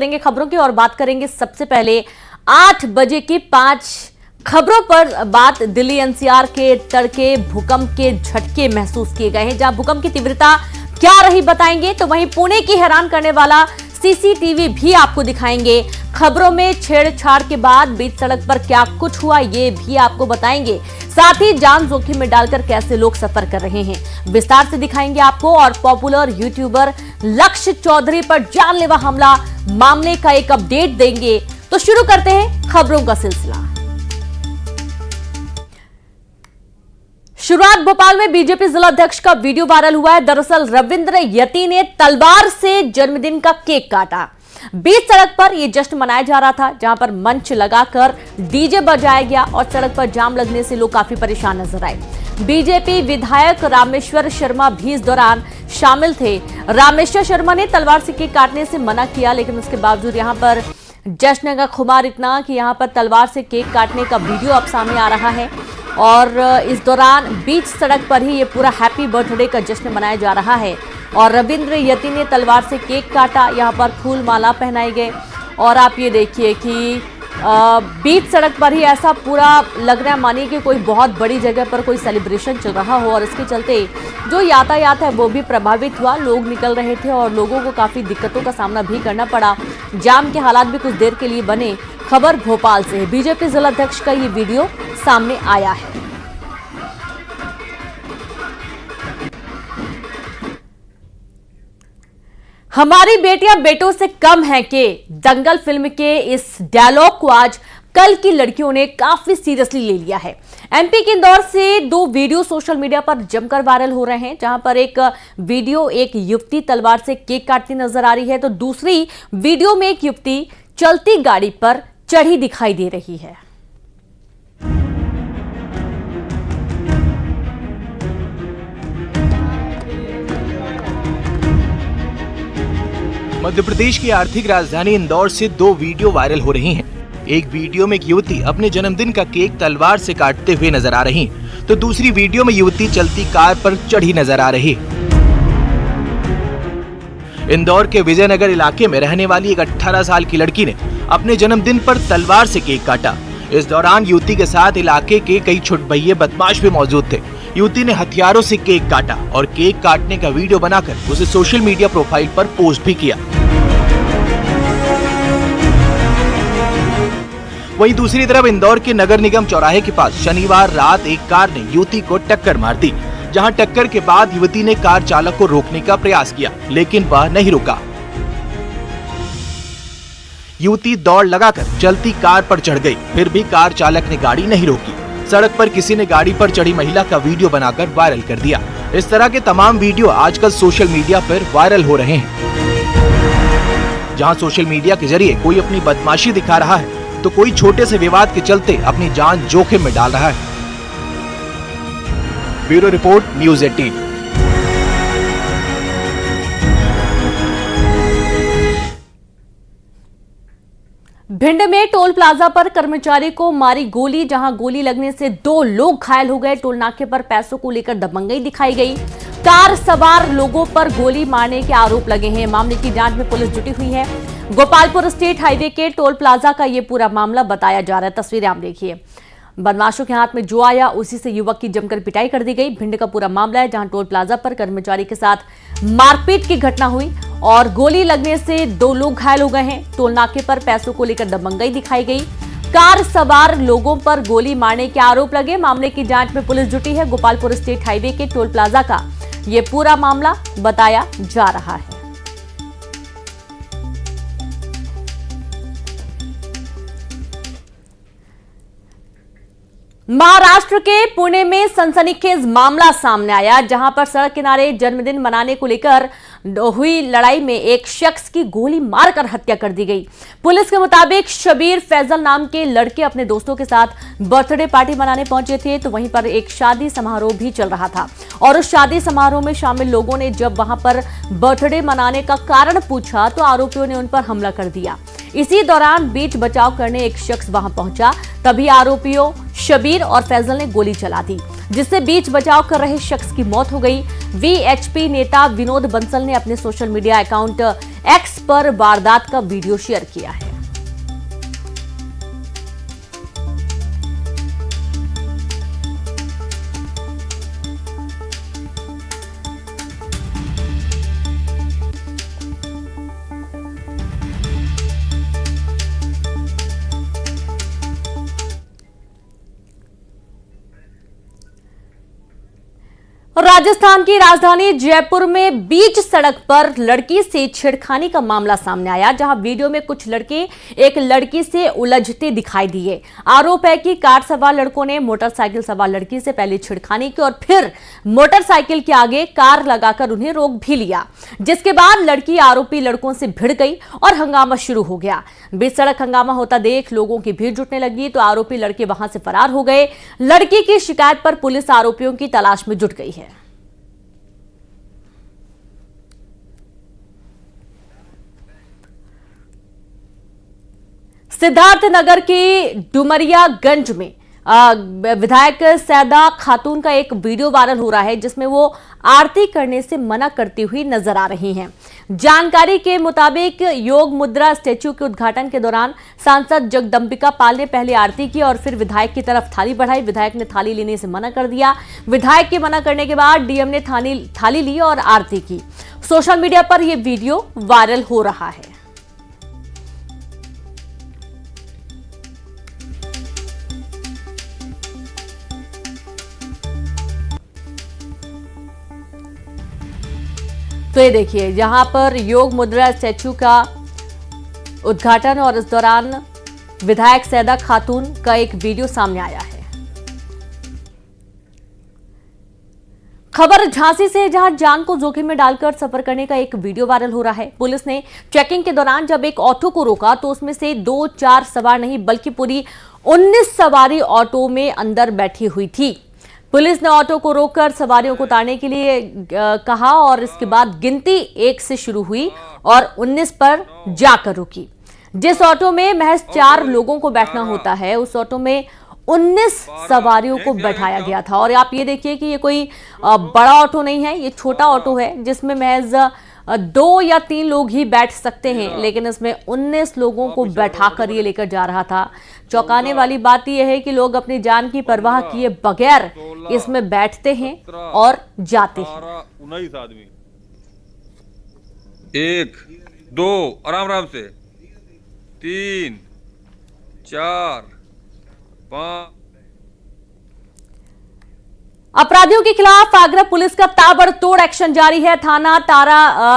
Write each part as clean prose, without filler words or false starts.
करेंगे खबरों की और बात करेंगे सबसे पहले 8 बजे की 5 खबरों पर बात। दिल्ली एनसीआर के तड़के भूकंप के झटके महसूस किए गए हैं। जहां भूकंप की तीव्रता क्या रही बताएंगे, तो वहीं पुणे की हैरान करने वाला सीसीटीवी भी आपको दिखाएंगे। खबरों में छेड़छाड़ के बाद बीच सड़क पर क्या कुछ हुआ ये भी आपको बताएंगे। साथ ही जान जोखिम में डालकर कैसे लोग सफर कर रहे हैं विस्तार से दिखाएंगे आपको। और पॉपुलर यूट्यूबर लक्ष्य चौधरी पर जानलेवा हमला मामले का एक अपडेट देंगे। तो शुरू करते हैं खबरों का सिलसिला। शुरुआत भोपाल में बीजेपी जिला अध्यक्ष का वीडियो वायरल हुआ है। दरअसल रविंद्र यति ने तलवार से जन्मदिन का केक काटा। बीच सड़क पर यह जश्न मनाया जा रहा था, जहां पर मंच लगाकर डीजे बजाया गया और सड़क पर जाम लगने से लोग काफी परेशान नजर आए। बीजेपी विधायक रामेश्वर शर्मा भी इस दौरान शामिल थे। रामेश्वर शर्मा ने तलवार से केक काटने से मना किया, लेकिन उसके बावजूद यहां पर जश्न का खुमार इतना कि यहां पर तलवार से केक काटने का वीडियो अब सामने आ रहा है। और इस दौरान बीच सड़क पर ही ये पूरा हैप्पी बर्थडे का जश्न मनाया जा रहा है। और रविंद्र यति ने तलवार से केक काटा, यहाँ पर फूल माला पहनाए गए। और आप ये देखिए कि बीच सड़क पर ही ऐसा पूरा लग रहा है मानिए कि कोई बहुत बड़ी जगह पर कोई सेलिब्रेशन चल रहा हो। और इसके चलते जो यातायात है वो भी प्रभावित हुआ। लोग निकल रहे थे और लोगों को काफ़ी दिक्कतों का सामना भी करना पड़ा। जाम के हालात भी कुछ देर के लिए बने। खबर भोपाल से है। बीजेपी जिला अध्यक्ष का ये वीडियो सामने आया है। हमारी बेटियां बेटों से कम हैं कि दंगल फिल्म के इस डायलॉग को आज कल की लड़कियों ने काफी सीरियसली ले लिया है। एमपी के इंदौर से 2 वीडियो सोशल मीडिया पर जमकर वायरल हो रहे हैं, जहां पर एक वीडियो एक युवती तलवार से केक काटती नजर आ रही है, तो दूसरी वीडियो में एक युवती चलती गाड़ी पर चढ़ी दिखाई दे रही है। मध्य प्रदेश की आर्थिक राजधानी इंदौर से 2 वीडियो वायरल हो रही हैं। एक वीडियो में एक युवती अपने जन्मदिन का केक तलवार से काटते हुए नजर आ रही, तो दूसरी वीडियो में युवती चलती कार पर चढ़ी नजर आ रही। इंदौर के विजयनगर इलाके में रहने वाली एक 18 साल की लड़की ने अपने जन्मदिन पर तलवार से केक काटा। इस दौरान युवती के साथ इलाके के कई छुटभइये बदमाश भी मौजूद थे। युवती ने हथियारों से केक काटा और केक काटने का वीडियो बनाकर उसे सोशल मीडिया प्रोफाइल पर पोस्ट भी किया। वहीं दूसरी तरफ इंदौर के नगर निगम चौराहे के पास शनिवार रात एक कार ने युवती को टक्कर मार दी, जहां टक्कर के बाद युवती ने कार चालक को रोकने का प्रयास किया, लेकिन वह नहीं रुका। युवती दौड़ लगाकर चलती कार पर चढ़ गई, फिर भी कार चालक ने गाड़ी नहीं रोकी। सड़क पर किसी ने गाड़ी पर चढ़ी महिला का वीडियो बनाकर वायरल कर दिया। इस तरह के तमाम वीडियो आजकल सोशल मीडिया पर वायरल हो रहे हैं। जहां सोशल मीडिया के जरिए कोई अपनी बदमाशी दिखा रहा है, तो कोई छोटे से विवाद के चलते अपनी जान जोखिम में डाल रहा है। Bureau report, news 18। भिंड में टोल प्लाजा पर कर्मचारी को मारी गोली, जहां गोली लगने से 2 लोग घायल हो गए। टोल नाके पर पैसों को लेकर दबंगई दिखाई गई। कार सवार लोगों पर गोली मारने के आरोप लगे हैं। मामले की जांच में पुलिस जुटी हुई है। गोपालपुर स्टेट हाईवे के टोल प्लाजा का यह पूरा मामला बताया जा रहा है। तस्वीरें आप देखिए। बदमाशों के हाथ में जो आया उसी से युवक की जमकर पिटाई कर दी गई। भिंड का पूरा मामला है, जहां टोल प्लाजा पर कर्मचारी के साथ मारपीट की घटना हुई और गोली लगने से 2 लोग घायल हो गए हैं। टोल नाके पर पैसों को लेकर दबंगई दिखाई गई। कार सवार लोगों पर गोली मारने के आरोप लगे। मामले की जांच में पुलिस जुटी है। गोपालपुर स्टेट हाईवे के टोल प्लाजा का यह पूरा मामला बताया जा रहा है। महाराष्ट्र के पुणे में सनसनीखेज मामला सामने आया, जहां पर सड़क किनारे जन्मदिन मनाने को लेकर हुई लड़ाई में एक शख्स की गोली मारकर हत्या कर दी गई। पुलिस के मुताबिक शबीर फैजल नाम के लड़के अपने दोस्तों के साथ बर्थडे पार्टी मनाने पहुंचे थे, तो वहीं पर एक शादी समारोह भी चल रहा था। और उस शादी समारोह में शामिल लोगों ने जब वहां पर बर्थडे मनाने का कारण पूछा, तो आरोपियों ने उन पर हमला कर दिया। इसी दौरान बीच बचाव करने एक शख्स वहां पहुंचा, तभी आरोपियों शबीर और फैजल ने गोली चला दी, जिससे बीच बचाव कर रहे शख्स की मौत हो गई। वीएचपी नेता विनोद बंसल ने अपने सोशल मीडिया अकाउंट एक्स पर वारदात का वीडियो शेयर किया है। राजस्थान की राजधानी जयपुर में बीच सड़क पर लड़की से छेड़खानी का मामला सामने आया, जहां वीडियो में कुछ लड़के एक लड़की से उलझते दिखाई दिए। आरोप है कि कार सवार लड़कों ने मोटरसाइकिल सवार लड़की से पहले छेड़खानी की और फिर मोटरसाइकिल के आगे कार लगाकर उन्हें रोक भी लिया, जिसके बाद लड़की आरोपी लड़कों से भिड़ गई और हंगामा शुरू हो गया। बीच सड़क हंगामा होता देख लोगों की भीड़ जुटने लगी तो आरोपी लड़के वहां से फरार हो गए। लड़की की शिकायत पर पुलिस आरोपियों की तलाश में जुट गई है। सिद्धार्थनगर की डुमरियागंज में विधायक सैदा खातून का एक वीडियो वायरल हो रहा है, जिसमें वो आरती करने से मना करती हुई नजर आ रही हैं। जानकारी के मुताबिक योग मुद्रा स्टैच्यू के उद्घाटन के दौरान सांसद जगदंबिका पाल ने पहले आरती की और फिर विधायक की तरफ थाली बढ़ाई। विधायक ने थाली लेने से मना कर दिया। विधायक के मना करने के बाद डीएम ने थाली ली और आरती की। सोशल मीडिया पर यह वीडियो वायरल हो रहा है। तो ये देखिए, यहां पर योग मुद्रा स्टैच्यू का उद्घाटन और इस दौरान विधायक सैदा खातून का एक वीडियो सामने आया है। खबर झांसी से, जहां जान को जोखिम में डालकर सफर करने का एक वीडियो वायरल हो रहा है। पुलिस ने चेकिंग के दौरान जब एक ऑटो को रोका तो उसमें से 2-4 सवार नहीं बल्कि पूरी 19 सवारी ऑटो में अंदर बैठी हुई थी। पुलिस ने ऑटो को रोककर सवारियों को उतारने के लिए कहा और इसके बाद गिनती 1 से शुरू हुई और 19 पर जाकर रुकी। जिस ऑटो में महज 4 लोगों को बैठना होता है, उस ऑटो में 19 सवारियों को बैठाया गया था। और आप ये देखिए कि ये कोई बड़ा ऑटो नहीं है, ये छोटा ऑटो है जिसमें महज 2 या 3 लोग ही बैठ सकते हैं, लेकिन इसमें 19 लोगों को बैठाकर ये लेकर जा रहा था। चौंकाने वाली बात यह है कि लोग अपनी जान की परवाह किए बगैर इसमें बैठते हैं और जाते हैं। 19 आदमी, 1 2 आराम से, 3 4 5। अपराधियों के खिलाफ आगरा पुलिस का ताबड़तोड़ एक्शन जारी है। थाना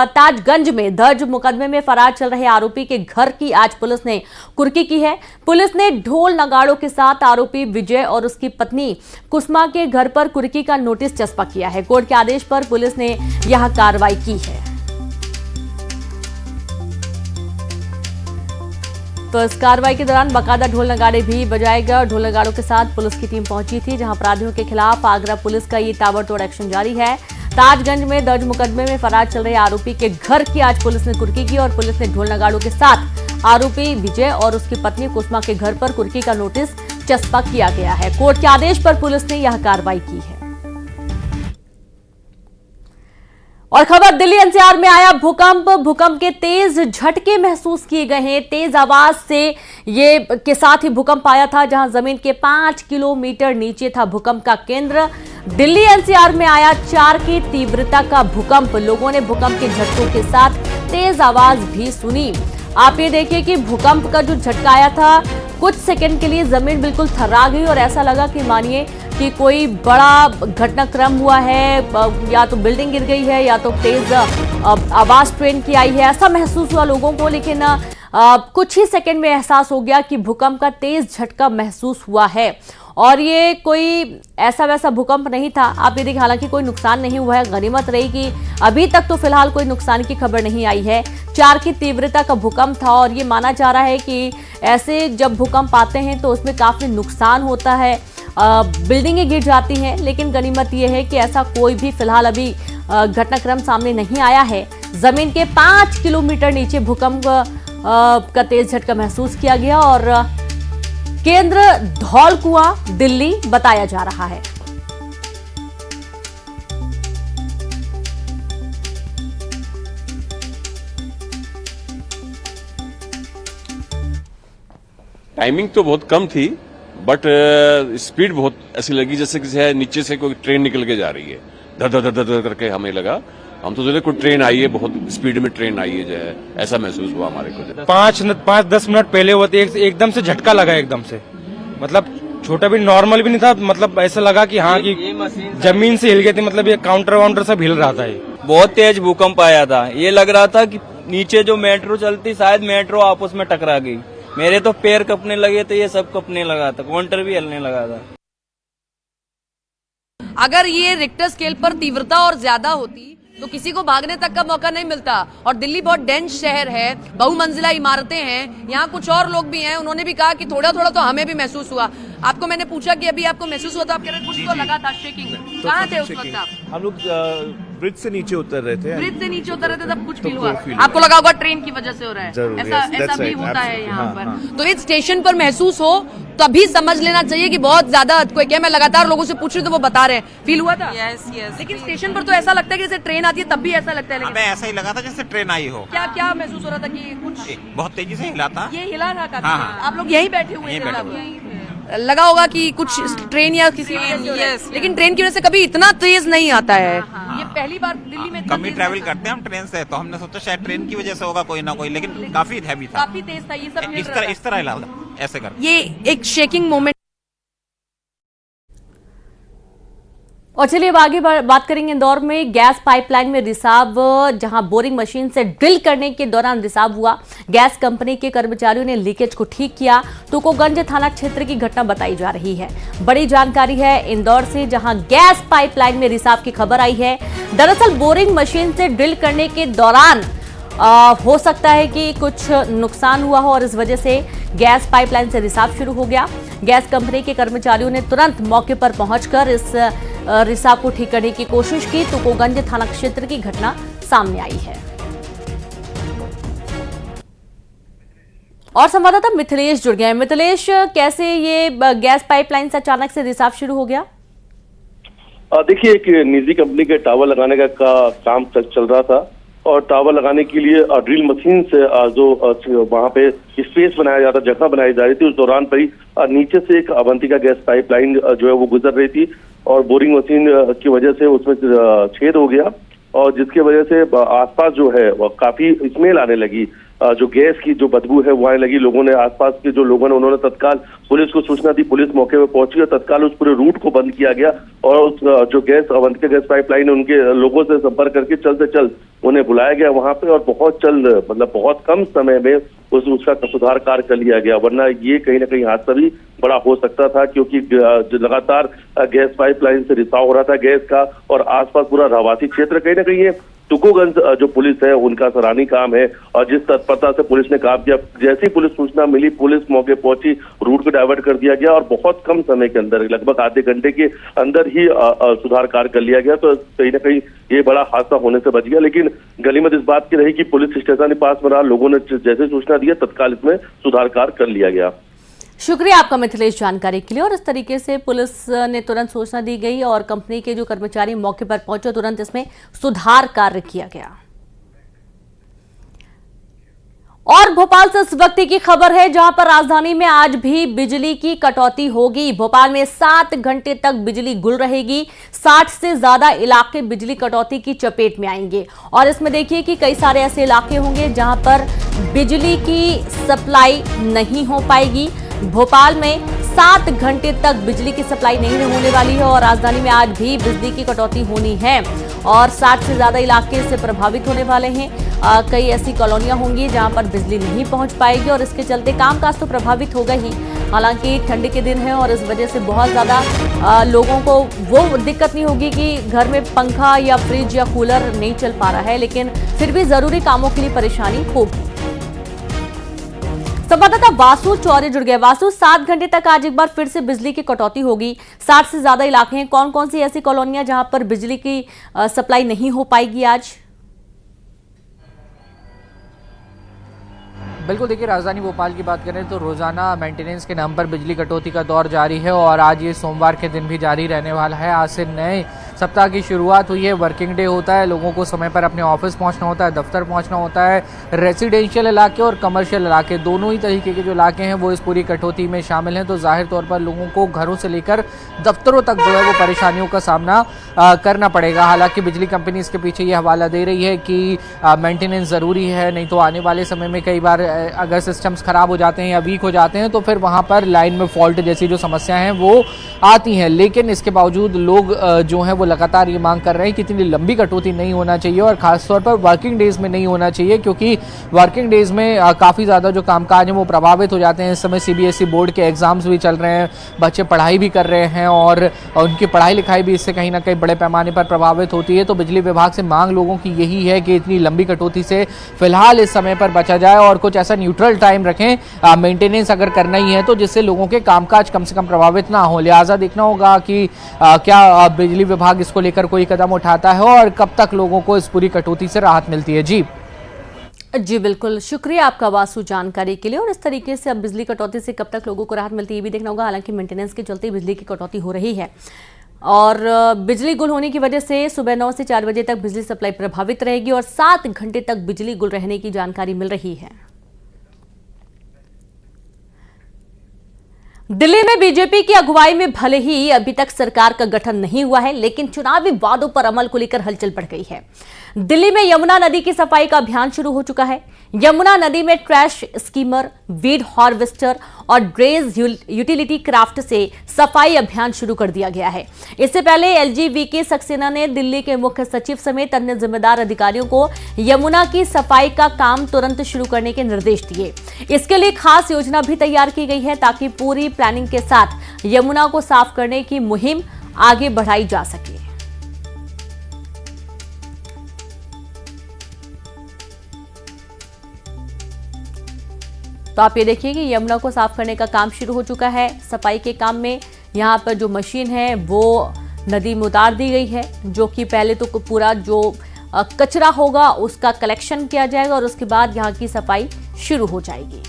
ताजगंज में दर्ज मुकदमे में फरार चल रहे आरोपी के घर की आज पुलिस ने कुर्की की है। पुलिस ने ढोल नगाड़ों के साथ आरोपी विजय और उसकी पत्नी कुसुमा के घर पर कुर्की का नोटिस चस्पा किया है। कोर्ट के आदेश पर पुलिस ने यह कार्रवाई की है। तो इस कार्रवाई के दौरान बाकायदा ढोल नगाड़े भी बजाए गए और ढोल नगाड़ों के साथ पुलिस की टीम पहुंची थी, जहां अपराधियों के खिलाफ आगरा पुलिस का ये ताबड़तोड़ एक्शन जारी है। ताजगंज में दर्ज मुकदमे में फरार चल रहे आरोपी के घर की आज पुलिस ने कुर्की की और पुलिस ने ढोल नगाड़ों के साथ आरोपी विजय और उसकी पत्नी कुसुमा के घर पर कुर्की का नोटिस चस्पा किया गया है। कोर्ट के आदेश पर पुलिस ने यह कार्रवाई की है। और खबर दिल्ली एनसीआर में आया भूकंप के तेज झटके महसूस किए गए हैं। तेज आवाज से ये के साथ ही भूकंप आया था, जहां जमीन के 5 किलोमीटर नीचे था भूकंप का केंद्र। दिल्ली एनसीआर में आया 4 की तीव्रता का भूकंप। लोगों ने भूकंप के झटकों के साथ तेज आवाज भी सुनी। आप ये देखिए कि भूकंप का जो झटका आया था, कुछ सेकंड के लिए जमीन बिल्कुल थर्रा गई और ऐसा लगा कि मानिए कि कोई बड़ा घटनाक्रम हुआ है, या तो बिल्डिंग गिर गई है या तो तेज आवाज ट्रेन की आई है, ऐसा महसूस हुआ लोगों को। लेकिन कुछ ही सेकंड में एहसास हो गया कि भूकंप का तेज झटका महसूस हुआ है और ये कोई ऐसा वैसा भूकंप नहीं था। आप ये देखिए, हालांकि कोई नुकसान नहीं हुआ है। गनीमत रही कि अभी तक तो फिलहाल कोई नुकसान की खबर नहीं आई है। 4 की तीव्रता का भूकंप था और ये माना जा रहा है कि ऐसे जब भूकंप आते हैं तो उसमें काफी नुकसान होता है, बिल्डिंगें गिर जाती हैं। लेकिन गनीमत यह है कि ऐसा कोई भी फिलहाल अभी घटनाक्रम सामने नहीं आया है। जमीन के 5 किलोमीटर नीचे भूकंप का तेज झटका महसूस किया गया और केंद्र धौलकुआं, दिल्ली बताया जा रहा है। टाइमिंग तो बहुत कम थी, बट स्पीड बहुत ऐसी लगी जैसे किसी है नीचे से कोई ट्रेन निकल के जा रही है, धर धर धर धर करके हमें लगा। हम तो सोचे कोई ट्रेन आई है, बहुत स्पीड में ट्रेन आई है, जो है ऐसा महसूस हुआ हमारे को। 5-10 मिनट पहले हुआ तो एकदम से झटका लगा, एकदम से मतलब छोटा भी नॉर्मल भी नहीं था, मतलब ऐसा लगा कि हाँ कि जमीन से हिल गई थी, मतलब ये काउंटर वाउंटर सब हिल रहा था। ये बहुत तेज भूकंप आया था, ये लग रहा था कि नीचे जो मेट्रो चलती शायद मेट्रो आपस में टकरा गई। मेरे तो पैर कपने लगे थे, ये सब कपने लगा था, काउंटर भी हिलने लगा था। अगर ये रिक्टर स्केल पर तीव्रता और ज्यादा होती तो किसी को भागने तक का मौका नहीं मिलता। और दिल्ली बहुत डेंस शहर है, बहुमंजिला इमारतें हैं, यहाँ कुछ और लोग भी हैं, उन्होंने भी कहा कि थोड़ा थोड़ा तो हमें भी महसूस हुआ। आपको मैंने पूछा कि अभी आपको महसूस हुआ, तो आप कह रहे कुछ तो लगा था, शेकिंग। कहाँ थे उस वक्त आप? हम लोग ब्रिज से नीचे उतर रहे थे। ब्रिज से नीचे उतर रहे थे तब कुछ फील हुआ? आपको लगा होगा ट्रेन की वजह से हो रहा है, जरूर, ऐसा भी right, होता है यहाँ हाँ, पर। हाँ। तो इस स्टेशन पर महसूस हो तभी समझ लेना चाहिए कि बहुत ज्यादा अर्थक्वेक है। मैं लगातार लोगों से पूछ रही हूँ तो वो बता रहे हैं। फील हुआ था? Yes yes. लेकिन स्टेशन पर तो ऐसा लगता है कि जैसे ट्रेन आती है तब भी ऐसा लगता है। लेकिन हमें ऐसा ही लगा था जैसे ट्रेन आई हो। क्या क्या महसूस हो रहा था कि कुछ बहुत तेजी से हिला था। ये हिला था काफी? हाँ, हाँ। आप लोग यहीं बैठे हुए यहीं थे बैठे सब? हुए लगा होगा कि कुछ ट्रेन या किसी वजह से हो रहा है। yes, लेकिन ट्रेन की वजह से कभी इतना तेज नहीं आता है। ये पहली बार दिल्ली में इतना कम ही तेज ट्रैवल नहीं करते हैं हम ट्रेन से, तो हमने सोचा शायद ट्रेन की वजह से होगा कोई ना कोई, लेकिन काफी हैवी था। था। काफी तेज था ये सब हिल रहा था। इस तरह हिला था, ऐसे कर। ये एक शेकिंग मोमेंट। और चलिए अब आगे बात करेंगे। इंदौर में गैस पाइपलाइन में रिसाव, जहां बोरिंग मशीन से ड्रिल करने के दौरान रिसाव हुआ। गैस कंपनी के कर्मचारियों ने लीकेज को ठीक किया। तुकोगंज थाना क्षेत्र की घटना बताई जा रही है। बड़ी जानकारी है इंदौर से, जहां गैस पाइपलाइन में रिसाव की खबर आई है। दरअसल बोरिंग मशीन से ड्रिल करने के दौरान हो सकता है कि कुछ नुकसान हुआ हो और इस वजह से गैस पाइपलाइन से रिसाव शुरू हो गया। गैस कंपनी के कर्मचारियों ने तुरंत मौके पर पहुंचकर इस रिसाव को ठीक करने की कोशिश की। तुकोगंज थाना क्षेत्र की घटना सामने आई है। और संवाददाता मिथिलेश जुड़ गए हैं। मिथिलेश, कैसे ये गैस पाइपलाइन से अचानक से रिसाव शुरू हो गया? देखिए, एक निजी कंपनी के टावर लगाने का काम चल रहा था और टावर लगाने के लिए ड्रिल मशीन से जो वहां पे स्पेस बनाया जाता, जगह बनाई जा रही थी, उस दौरान पर ही नीचे से एक अवंतिका गैस पाइपलाइन जो है वो गुजर रही थी और बोरिंग मशीन की वजह से उसमें छेद हो गया और जिसकी वजह से आसपास जो है वो काफी स्मेल आने लगी। जो गैस की जो बदबू है वो आने लगी। लोगों ने, आसपास के जो लोगों ने, उन्होंने तत्काल पुलिस को सूचना दी। पुलिस मौके पर पहुंची और तत्काल उस पूरे रूट को बंद किया गया और उस जो गैस अवंतिका गैस पाइपलाइन है उनके लोगों से संपर्क करके जल्द से जल्द उन्हें बुलाया गया वहां पे और बहुत जल्द, मतलब बहुत कम समय में उसका सुधार कार्य कर लिया गया। वरना ये कहीं ना कहीं हादसा भी बड़ा हो सकता था, क्योंकि लगातार गैस पाइपलाइन से रिसाव हो रहा था गैस का और आसपास पूरा रहवासी क्षेत्र कहीं ना कहीं तुकोगंज जो पुलिस है उनका सराहनीय काम है। और जिस तत्परता से पुलिस ने काम किया, जैसी पुलिस सूचना मिली पुलिस मौके पहुंची, रूट को डाइवर्ट कर दिया गया और बहुत कम समय के अंदर, लगभग आधे घंटे के अंदर ही सुधार कार्य कर लिया गया। तो कहीं ना कहीं ये बड़ा हादसा होने से बच गया। लेकिन गनीमत इस बात की रही कि पुलिस स्टेशन के पास में रहा, लोगों ने जैसे सूचना दी तत्काल इसमें सुधार कार्य कर लिया गया। शुक्रिया आपका मिथिलेश जानकारी के लिए। और इस तरीके से पुलिस ने तुरंत सूचना दी गई और कंपनी के जो कर्मचारी मौके पर पहुंचे, तुरंत इसमें सुधार कार्य किया गया। और भोपाल से इस वक्त की खबर है, जहां पर राजधानी में आज भी बिजली की कटौती होगी। भोपाल में 7 घंटे तक बिजली गुल रहेगी। 60 से ज्यादा इलाके बिजली कटौती की चपेट में आएंगे और इसमें देखिए कि कई सारे ऐसे इलाके होंगे जहां पर बिजली की सप्लाई नहीं हो पाएगी। भोपाल में 7 घंटे तक बिजली की सप्लाई नहीं होने वाली है और राजधानी में आज भी बिजली की कटौती होनी है और 60 से ज्यादा इलाके इससे प्रभावित होने वाले हैं। कई ऐसी कॉलोनियां होंगी जहां पर बिजली नहीं पहुंच पाएगी और इसके चलते कामकाज तो प्रभावित होगा ही। हालांकि ठंड के दिन है और इस वजह से बहुत ज्यादा लोगों को वो दिक्कत नहीं होगी कि घर में पंखा या फ्रिज या कूलर नहीं चल पा रहा है, लेकिन फिर भी जरूरी कामों के लिए परेशानी होगी। संवाददाता वासु चौरे जुड़ गए। वासु, 7 घंटे तक आज एक बार फिर से बिजली की कटौती होगी। 60 से ज्यादा इलाके हैं। कौन कौन सी ऐसी कॉलोनियां जहां पर बिजली की सप्लाई नहीं हो पाएगी आज? बिल्कुल, देखिए राजधानी भोपाल की बात करें तो रोजाना मेंटेनेंस के नाम पर बिजली कटौती का दौर जारी है और आज ये सोमवार के दिन भी जारी रहने वाला है। आज से नए सप्ताह की शुरुआत हुई है, वर्किंग डे होता है, लोगों को समय पर अपने ऑफिस पहुंचना होता है, दफ्तर पहुंचना होता है। रेसिडेंशियल इलाके और कमर्शियल इलाके दोनों ही तरीके के जो इलाके हैं वो इस पूरी कटौती में शामिल हैं। तो जाहिर तौर पर लोगों को घरों से लेकर दफ्तरों तक जो है वो परेशानियों का सामना करना पड़ेगा। हालांकि बिजली कंपनी इसके पीछे ये हवाला दे रही है कि मेंटेनेंस ज़रूरी है, नहीं तो आने वाले समय में कई बार अगर सिस्टम्स ख़राब हो जाते हैं या वीक हो जाते हैं तो फिर वहाँ पर लाइन में फॉल्ट जैसी जो समस्याएं हैं वो आती हैं। लेकिन इसके बावजूद लोग जो हैं वो लगातार ये मांग कर रहे हैं कि इतनी लंबी कटौती नहीं होना चाहिए और ख़ासतौर पर वर्किंग डेज़ में नहीं होना चाहिए, क्योंकि वर्किंग डेज़ में काफ़ी ज़्यादा जो कामकाज हैं वो प्रभावित हो जाते हैं। इस समय CBSE बोर्ड के एग्ज़ाम्स भी चल रहे हैं, बच्चे पढ़ाई भी कर रहे हैं और उनकी पढ़ाई लिखाई भी इससे कहीं ना कहीं बड़े पैमाने पर प्रभावित होती है। तो बिजली विभाग से मांग लोगों की यही है कि इतनी लंबी कटौती से फिलहाल इस समय पर बचा जाए और कुछ ऐसा न्यूट्रल टाइम रखें, मेंटेनेंस अगर करना ही है तो जिससे लोगों के कामकाज कम से कम प्रभावित ना हो। लिहाजा देखना होगा कि क्या बिजली विभाग इसको लेकर कोई कदम उठाता है और कब तक लोगों को इस पूरी कटौती से राहत मिलती है। जी बिल्कुल, शुक्रिया आपका वासु जानकारी के लिए। और इस तरीके से अब बिजली कटौती से कब तक लोगों को राहत मिलती है ये भी देखना होगा। हालांकि मेंटेनेंस के चलते बिजली की कटौती हो रही है और बिजली गुल होने की वजह से सुबह 9 से 4 बजे तक बिजली सप्लाई प्रभावित रहेगी और 7 घंटे तक बिजली गुल रहने की जानकारी मिल रही है। दिल्ली में बीजेपी की अगुवाई में भले ही अभी तक सरकार का गठन नहीं हुआ है, लेकिन चुनावी वादों पर अमल को लेकर हलचल बढ़ गई है। दिल्ली में यमुना नदी की सफाई का अभियान शुरू हो चुका है। यमुना नदी में ट्रैश स्कीमर, वीड हार्वेस्टर और ड्रेज यूटिलिटी क्राफ्ट से सफाई अभियान शुरू कर दिया गया है। इससे पहले LGVK सक्सेना ने दिल्ली के मुख्य सचिव समेत अन्य जिम्मेदार अधिकारियों को यमुना की सफाई का काम तुरंत शुरू करने के निर्देश दिए। इसके लिए खास योजना भी तैयार की गई है ताकि पूरी प्लानिंग के साथ यमुना को साफ करने की मुहिम आगे बढ़ाई जा सके। तो आप ये देखिए कि यमुना को साफ करने का काम शुरू हो चुका है। सफाई के काम में यहाँ पर जो मशीन है वो नदी में उतार दी गई है, जो कि पहले तो पूरा जो कचरा होगा उसका कलेक्शन किया जाएगा और उसके बाद यहाँ की सफाई शुरू हो जाएगी।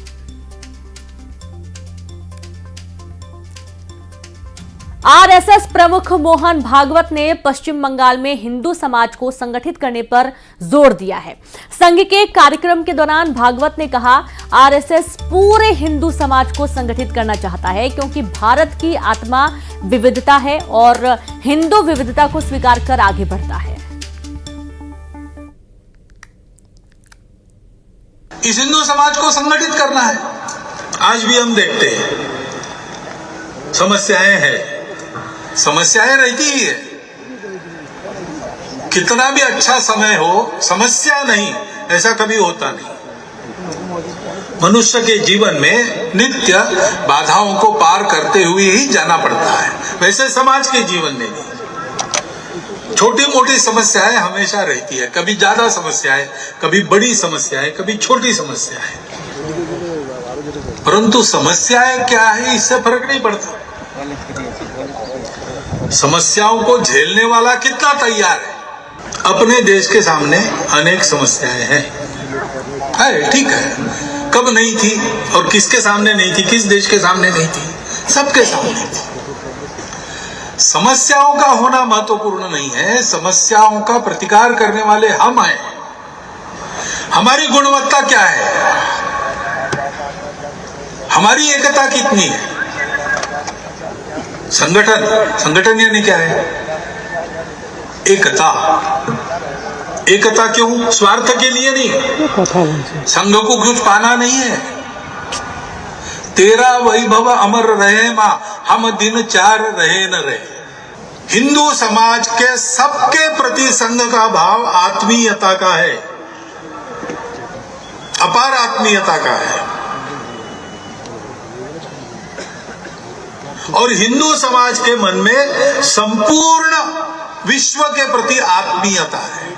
RSS प्रमुख मोहन भागवत ने पश्चिम बंगाल में हिंदू समाज को संगठित करने पर जोर दिया है। संघ के कार्यक्रम के दौरान भागवत ने कहा, RSS पूरे हिंदू समाज को संगठित करना चाहता है क्योंकि भारत की आत्मा विविधता है और हिंदू विविधता को स्वीकार कर आगे बढ़ता है। इस हिंदू समाज को संगठित करना है। आज भी हम देखते हैं समस्याएं हैं, समस्याएं रहती ही है। कितना भी अच्छा समय हो, समस्या नहीं, ऐसा कभी होता नहीं। मनुष्य के जीवन में नित्य बाधाओं को पार करते हुए ही जाना पड़ता है। वैसे समाज के जीवन में भी छोटी मोटी समस्याएं हमेशा रहती है, कभी ज्यादा समस्याएं, कभी बड़ी समस्याएं, कभी छोटी समस्याएं। परंतु समस्याएं क्या है इससे फर्क नहीं पड़ता। समस्याओं को झेलने वाला कितना तैयार है। अपने देश के सामने अनेक समस्याएं हैं, ठीक है। कब नहीं थी और किसके सामने नहीं थी, किस देश के सामने नहीं थी, सबके सामने थी। समस्याओं का होना महत्वपूर्ण नहीं है, समस्याओं का प्रतिकार करने वाले हम हैं। हमारी गुणवत्ता क्या है, हमारी एकता कितनी है। संगठन यानी क्या है, एकता। एकता क्यों, स्वार्थ के लिए नहीं, संघ को कुछ पाना नहीं है। तेरा वैभव अमर रहे मां, हम दिन 4 रहे न रहे। हिंदू समाज के सबके प्रति संघ का भाव आत्मीयता का है, अपार आत्मीयता का है। और हिंदू समाज के मन में संपूर्ण विश्व के प्रति आत्मीयता है।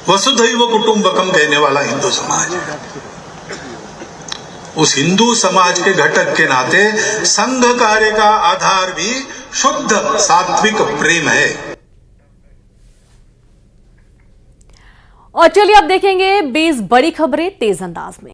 वसुधैव कुटुंबकम कहने वाला हिंदू समाज है। उस हिंदू समाज के घटक के नाते संघ कार्य का आधार भी शुद्ध सात्विक प्रेम है। और चलिए अब देखेंगे 20 बड़ी खबरें तेज अंदाज में।